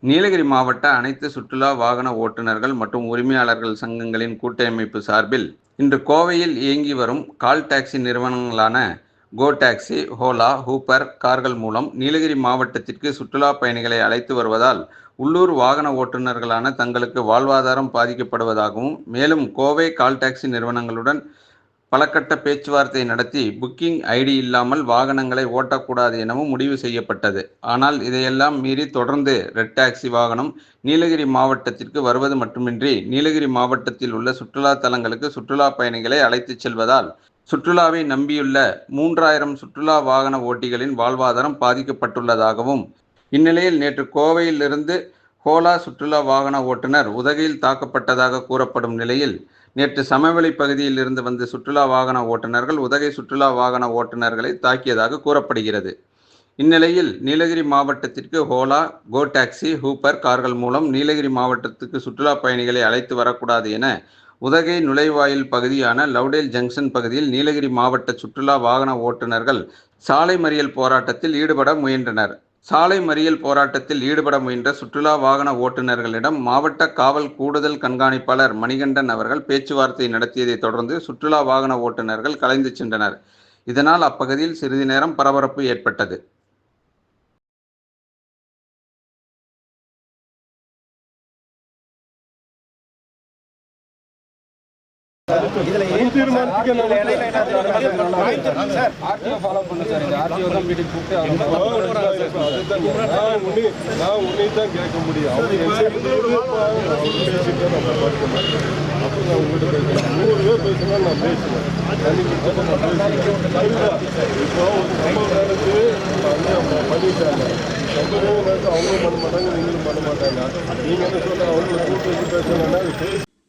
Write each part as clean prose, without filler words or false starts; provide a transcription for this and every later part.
நீலகிரி மாவட்ட அனைத்து சுற்றுலா வாகன ஓட்டுநர்கள் மற்றும் உரிமையாளர்கள் சங்கங்களின் கூட்டமைப்பு சார்பில் இன்று கோவையில் இயங்கி வரும் கால் டாக்ஸி நிறுவனங்களான கோ டாக்ஸி, ஓலா, ஊபர் கார்கள் மூலம் நீலகிரி மாவட்டத்திற்கு சுற்றுலா பயணிகளை அழைத்து வருவதால் உள்ளூர் வாகன ஓட்டுநர்களான தங்களுக்கு வாழ்வாதாரம் பாதிக்கப்படுவதாகவும், மேலும் கோவை கால் டாக்ஸி நிறுவனங்களுடன் பலகட்ட பேச்சுவார்த்தை நடத்தி புக்கிங் ஐடி இல்லாமல் வாகனங்களை ஓட்டக்கூடாது எனவும் முடிவு செய்யப்பட்டது. ஆனால் இதையெல்லாம் மீறி தொடர்ந்து ரெட் டாக்ஸி வாகனம் நீலகிரி மாவட்டத்திற்கு வருவது மட்டுமின்றி நீலகிரி மாவட்டத்தில் உள்ள சுற்றுலா தலங்களுக்கு சுற்றுலா பயணிகளை அழைத்துச் செல்வதால் சுற்றுலாவை நம்பியுள்ள 3000 சுற்றுலா வாகன ஓட்டிகளின் வாழ்வாதாரம் பாதிக்கப்பட்டுள்ளதாகவும், இந்நிலையில் நேற்று கோவையிலிருந்து ஓலா சுற்றுலா வாகன ஓட்டுநர் உதகையில் தாக்கப்பட்டதாக கூறப்படும் நிலையில், நேற்று சமவெளி பகுதியில் இருந்து வந்த சுற்றுலா வாகன ஓட்டுநர்கள் உதகை சுற்றுலா வாகன ஓட்டுநர்களை தாக்கியதாக கூறப்படுகிறது. இந்நிலையில் நீலகிரி மாவட்டத்திற்கு ஓலா, கோ டாக்ஸி, ஊபர் கார்கள் மூலம் நீலகிரி மாவட்டத்துக்கு சுற்றுலா பயணிகளை அழைத்து வரக்கூடாது என உதகை நுழைவாயில் பகுதியான லவ்டேல் ஜங்ஷன் பகுதியில் நீலகிரி மாவட்ட சுற்றுலா வாகன ஓட்டுநர்கள் சாலை மறியல் போராட்டத்தில் ஈடுபட முயன்றனர். சாலை மறியல் போராட்டத்தில் ஈடுபட முயன்ற சுற்றுலா வாகன ஓட்டுநர்களிடம் மாவட்ட காவல் கூடுதல் கண்காணிப்பாளர் மணிகண்டன் அவர்கள் பேச்சுவார்த்தை நடத்தியதை தொடர்ந்து சுற்றுலா வாகன ஓட்டுநர்கள் கலைந்து சென்றனர். இதனால் அப்பகுதியில் சிறிது நேரம் பரபரப்பு ஏற்பட்டது.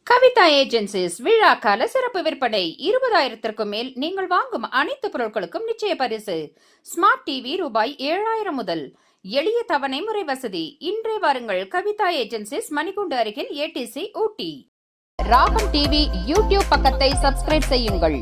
கவிதா ஏஜென்சிஸ் விழா கால சிறப்பு விற்பனை 20,000க்கும் மேல் நீங்கள் வாங்கும் அனைத்து பொருட்களுக்கும் நிச்சய பரிசு. ஸ்மார்ட் டிவி ரூபாய் 7,000 முதல். எளிய தவணை முறை வசதி. இன்றே வாருங்கள். கவிதா ஏஜென்சிஸ், மணிக்கூண்டு அருகில், ATC, ஊட்டி. ராகம் டிவி யூடியூப் பக்கத்தை சப்ஸ்கிரைப் செய்யுங்கள்.